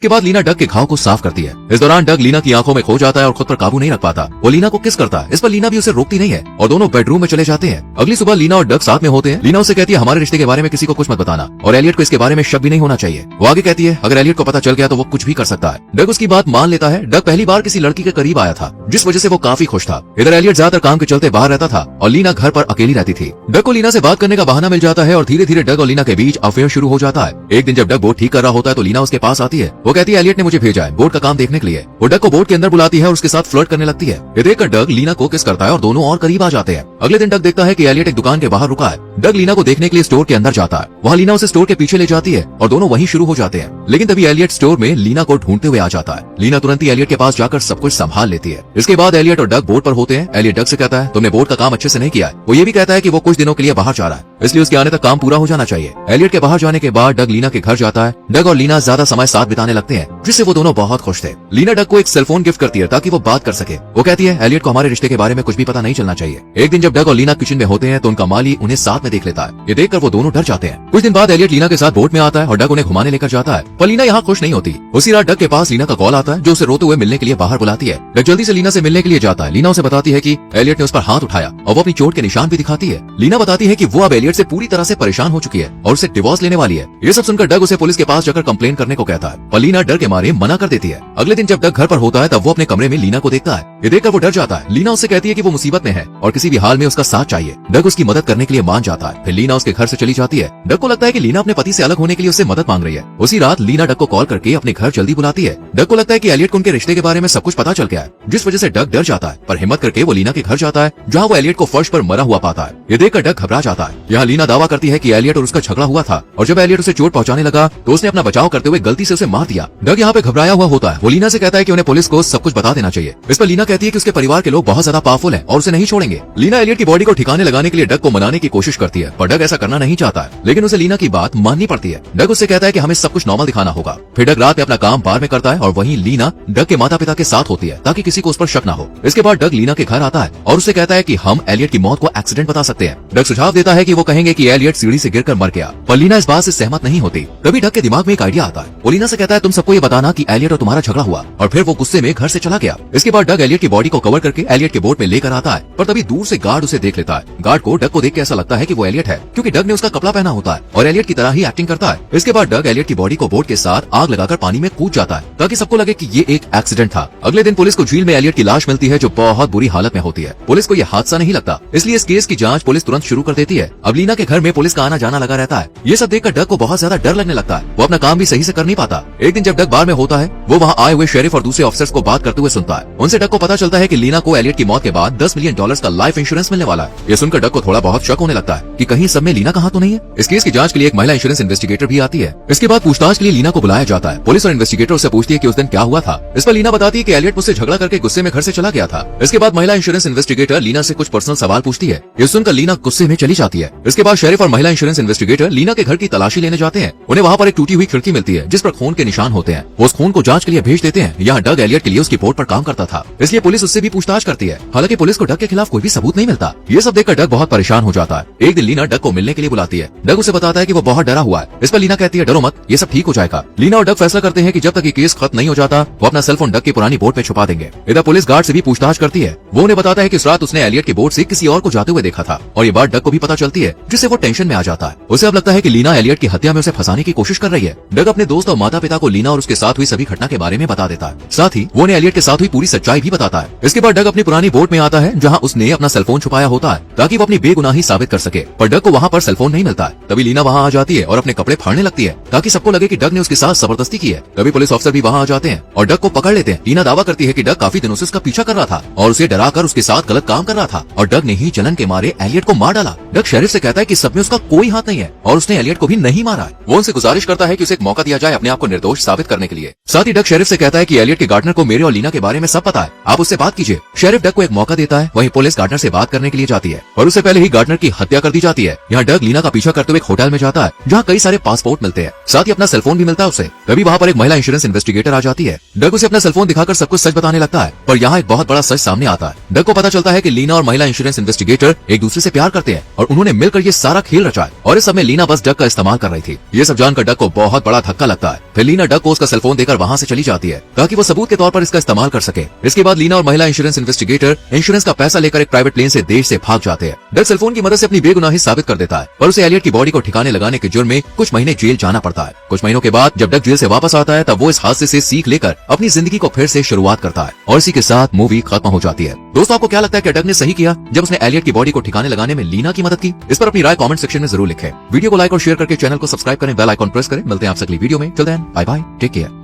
के बाद लीना डग के घाव को साफ करती है। इस दौरान डग लीना की आंखों में खो जाता है और खुद पर काबू नहीं रख पाता। वो लीना को किस करता है, इस पर लीना भी उसे रोकती नहीं है और दोनों बेडरूम में चले जाते हैं। अगली सुबह लीना और डग साथ में होते हैं। लीना उसे कहती है हमारे रिश्ते के बारे में किसी को कुछ मत बताना और एलियट को इसके बारे में शक भी नहीं होना चाहिए। वो आगे कहती है अगर एलियट को पता चल गया तो वो कुछ भी कर सकता है। डग उसकी बात मान लेता है। डग पहली बार किसी लड़की के करीब आया था जिस वजह से वो काफी खुश था। इधर एलियट ज्यादातर काम के चलते बाहर रहता था और लीना घर पर अकेली रहती थी। डग को लीना से बात करने का बहाना मिल जाता है और धीरे धीरे डग और लीना के बीच अफेयर शुरू हो जाता है। एक दिन जब डग बोट ठीक कर रहा होता है तो लीना उसके पास आती है। वो कहती है एलियट ने मुझे भेजा है बोट का काम देखने के लिए। वो डग को बोट के अंदर बुलाती है और उसके साथ फ्लर्ट करने लगती है। ये देखकर डग लीना को किस करता है और दोनों और करीब आ जाते हैं। अगले दिन डग देखता है कि एलियट एक दुकान के बाहर रुका है। डग लीना को देखने के लिए स्टोर के अंदर जाता है। वहाँ लीना उसे स्टोर के पीछे ले जाती है और दोनों वहीं शुरू हो जाते हैं। लेकिन तभी एलियट स्टोर में लीना को ढूंढते हुए आ जाता है। लीना तुरंत ही एलियट के पास जाकर सब कुछ संभाल लेती है। इसके बाद एलियट और डग बोट पर होते हैं। एलियट डग से कहता है तुमने बोट का काम अच्छे से नहीं किया है। वो ये भी कहता है कि वो कुछ दिनों के लिए बाहर जा रहा है इसलिए उसके आने तक काम पूरा हो जाना चाहिए। एलियट के बाहर जाने के बाद डग लीना के घर जाता है। डग और लीना ज्यादा समय साथ बिताने लगते हैं जिससे वो दोनों बहुत खुश थे। लीना डग को एक सेलफोन गिफ्ट करती है ताकि वो बात कर सके। वो कहती है एलियट को हमारे रिश्ते के बारे में कुछ भी पता नहीं चलना चाहिए। एक दिन जब डग और लीना किचन में होते हैं तो उनका माली उन्हें साथ में देख लेता है। ये देखकर वो दोनों डर जाते हैं। कुछ दिन बाद एलियट लीना के साथ बोट में आता है और डग उन्हें घुमाने लेकर जाता है। पर लीना यहाँ खुश नहीं होती। उसी रात डग के पास लीना का कॉल आता है जो उसे रोते हुए मिलने के लिए बाहर बुलाती है। डग जल्दी से लीना से मिलने के लिए जाता है। लीना उसे बताती है कि एलियट ने उस पर हाथ उठाया और वो अपनी चोट के निशान भी दिखाती है। लीना बताती है कि वो अब एलियट से पूरी तरह से परेशान हो चुकी है और उसे डिवोर्स लेने वाली है। ये सब सुनकर डग उसे पुलिस के पास जाकर कंप्लेन करने को कहता है पर लीना डर के मारे मना कर देती है। अगले दिन जब डग घर पर होता है तब वो अपने कमरे में लीना को देखता है। ये देखकर वो डर जाता है। लीना उससे कहती है कि वो मुसीबत में है और किसी भी हाल में उसका साथ चाहिए। डग उसकी मदद करने के लिए मान जाता है। फिर लीना उसके घर से चली जाती है। डग को लगता है कि लीना अपने पति से अलग होने के लिए उससे मदद मांग रही है। उसी रात लीना डग को कॉल करके अपने घर जल्दी बुलाती है। डग को लगता है कि एलियट को उनके रिश्ते के बारे में सब कुछ पता चल गया है जिस वजह से डग डर जाता है। पर हिम्मत करके वो लीना के घर जाता है जहाँ वो एलियट को फर्श पर मरा हुआ पाता है। ये देखकर डग घबरा जाता है। यहाँ लीना दावा करती है कि एलियट और उसका झगड़ा हुआ था और जब एलियट उसे चोट पहुंचाने लगा तो उसने अपना बचाव करते हुए गलती से उसे मार दिया। डग यहाँ पे घबराया हुआ होता है। वो लीना से कहता है कि उन्हें पुलिस को सब कुछ बता देना चाहिए। इस पर लीना कहती है कि उसके परिवार के लोग बहुत ज्यादा पावरफुल हैं और उसे नहीं छोड़ेंगे। लीना एलियट की बॉडी को ठिकाने लगाने के लिए डग को मनाने की कोशिश करती है पर डग ऐसा करना नहीं चाहता है। लेकिन उसे लीना की बात माननी पड़ती है। डग उससे कहता है कि हमें सब कुछ नॉर्मल दिखाना होगा। फिर डग रात में अपना काम बार में करता है और वहीं लीना डग के माता पिता के साथ होती है ताकि किसी को उस पर शक न हो। इसके बाद डग लीना के घर आता है और उससे कहता है कि हम एलियट की मौत को एक्सीडेंट बता सकते हैं। डग सुझाव देता है कि वो कहेंगे कि एलियट सीढ़ी से गिरकर मर गया पर लीना इस बात से सहमत नहीं होती। तभी डग के दिमाग में एक आइडिया आता है। वो लीना से कहता है तुम सबको ये बताना कि एलियट और तुम्हारा झगड़ा हुआ और फिर वो गुस्से में घर से चला गया। इसके बाद डग एलियट की बॉडी को कवर करके एलियट के बोट में लेकर आता है पर तभी दूर से गार्ड उसे देख लेता है। गार्ड को डग को देख के ऐसा लगता है कि वो एलियट है क्योंकि डग ने उसका कपड़ा पहना होता है और एलियट की तरह ही एक्टिंग करता है। इसके बाद डग एलियट की बॉडी को बोट के साथ आग लगाकर पानी में कूद जाता है ताकि सबको लगे कि ये एक एक्सीडेंट था। अगले दिन पुलिस को झील में एलियट की लाश मिलती है जो बहुत बुरी हालत में होती है। पुलिस को यह हादसा नहीं लगता इसलिए इस केस की जांच पुलिस तुरंत शुरू कर देती है। अब लीना के घर में पुलिस का आना जाना लगा रहता है। ये सब देखकर डग को बहुत ज्यादा डर लगने लगता है। वो अपना काम भी सही से कर नहीं पाता। एक दिन जब डग बार में होता है वो वहाँ आए हुए शेरिफ और दूसरे ऑफिसर्स को बात करते हुए सुनता है। उनसे डग को पता चलता है कि लीना को एलियट की मौत के बाद $10 मिलियन का लाइफ इंश्योरेंस मिलने वाला है। ये सुनकर डग को थोड़ा बहुत शक होने लगता है कि कहीं सब में लीना कहाँ तो नहीं है। इस केस की जांच के लिए एक महिला इंश्योरेंस इन्वेस्टिगेटर भी आती है। इसके बाद पूछताछ के लिए लीना को बुलाया जाता है। पुलिस और इन्वेस्टिगेटर उससे पूछती है कि उस दिन क्या हुआ था। इस पर लीना बताती है कि एलियट मुझसे झगड़ा करके गुस्से में घर से चला गया था। इसके बाद महिला इंश्योरेंस इन्वेस्टिगेटर लीना से कुछ पर्सनल सवाल पूछती है। ये सुनकर लीना गुस्से में चली जाती है। इसके बाद शेरिफ और महिला इंश्योरेंस इन्वेस्टिगेटर लीना के घर की तलाशी लेने जाते हैं। उन्हें वहाँ पर एक टूटी हुई खिड़की मिलती है जिस पर खून के निशान होते हैं। वो उस खून को जांच के लिए भेज देते हैं। यहाँ डग एलियट के लिए उसकी बोट पर काम करता था इसलिए पुलिस उससे भी पूछताछ करती है। हालांकि पुलिस को डग के खिलाफ कोई भी सबूत नहीं मिलता। ये सब देखकर डग बहुत परेशान हो जाता है। एक दिन लीना डग को मिलने के लिए बुलाती है। डग उसे बताता है कि वो बहुत डरा हुआ है। इस पर लीना कहती है डरो मत, ये सब ठीक हो जाएगा। लीना और डग फैसला करते हैं कि जब तक ये केस खत्म नहीं हो जाता वो अपना सेलफोन डग की पुरानी बोट पे छुपा देंगे। इधर पुलिस गार्ड से भी पूछताछ करती है। वो उन्हें बताता है कि इस रात उसने एलियट की बोट से किसी और को जाते हुए देखा था और ये बात डग को भी पता चलती है जिससे वो टेंशन में आ जाता है। उसे अब लगता है कि लीना एलियट की हत्या में उसे फंसाने की कोशिश कर रही है। डग अपने दोस्त और माता पिता को लीना और उसके साथ हुई सभी घटना के बारे में बता देता है। साथ ही वो उन्हें एलियट के साथ हुई पूरी सच्चाई भी बताता है। इसके बाद डग अपनी पुरानी बोट में आता है जहाँ उसने अपना सेलफोन छुपाया होता है ताकि वो अपनी बेगुनाही साबित कर सके। पर डग को वहाँ पर सेलफोन नहीं मिलता। तभी लीना वहाँ आ जाती है और अपने कपड़े फाड़ने लगती है ताकि सबको लगे कि डग ने उसके साथ जबरदस्ती की है। तभी पुलिस ऑफिसर भी वहाँ आ जाते हैं और डग को पकड़ लेते हैं। लीना दावा करती है कि डग काफी दिनों से उसका पीछा कर रहा था और उसे डराकर उसके साथ गलत काम कर रहा था और डग ने ही जलन के मारे एलियट को मार डाला। डग शेरिफ से कहता है कि सब में उसका कोई हाथ नहीं है और उसने एलियट को भी नहीं मारा है। वो उनसे गुजारिश करता है कि उसे एक मौका दिया जाए अपने आप को निर्दोष साबित करने के लिए। साथ ही डग शेरिफ से कहता है कि एलियट के गार्डनर को मेरे और लीना के बारे में सब पता है, आप आप उससे बात कीजिए। शेरिफ डग को एक मौका देता है। वहीं पुलिस गार्डनर से बात करने के लिए जाती है और उससे पहले ही गार्डनर की हत्या कर दी जाती है। यहाँ डग लीना का पीछा करते हुए एक होटल में जाता है जहाँ कई सारे पासपोर्ट मिलते हैं, साथ ही अपना सेलफोन भी मिलता है उसे। तभी वहाँ पर एक महिला इंश्योरेंस इन्वेस्टिगेटर आ जाती है। डग उसे अपना सेलफोन दिखाकर सब कुछ सच बताने लगता है, पर यहाँ एक बहुत बड़ा सच सामने आता है। डग को पता चलता है कि लीना और महिला इंश्योरेंस इन्वेस्टिगेटर एक दूसरे से प्यार करते हैं और उन्होंने मिलकर ये सारा खेल रचा है और इस सब में लीना बस डग का इस्तेमाल कर रही थी। ये सब जानकर डग को बहुत बड़ा धक्का लगता है। फिर लीना डग को उसका सेलफोन देकर वहाँ से चली जाती है ताकि वो सबूत के तौर पर इसका इस्तेमाल कर सके। इसके बाद लीना और महिला इंश्योरेंस इन्वेस्टिगेटर इंश्योरेंस का पैसा लेकर एक प्राइवेट प्लेन से देश से भाग जाते हैं। डग सेलफोन की मदद से अपनी बेगुनाही साबित कर देता है, पर उसे एलियट की बॉडी को ठिकाने लगाने के जुर्म में कुछ महीने जेल जाना पड़ता है। कुछ महीनों के बाद जब डग जेल से वापस आता है तब वो इस हादसे से सीख लेकर अपनी जिंदगी को फिर से शुरुआत करता है और इसी के साथ मूवी खत्म हो जाती है। दोस्तों, आपको क्या लगता है कि डग ने सही किया जब उसने एलियट की बॉडी को ठिकाने लगाने में लीना की मदद की? इस पर अपनी राय कमेंट सेक्शन में जरूर लिखें। वीडियो को लाइक और शेयर करके चैनल को सब्सक्राइब करें, बेल आइकॉन प्रेस करें। मिलते हैं आपसे अगली वीडियो में। Till then bye bye, take care.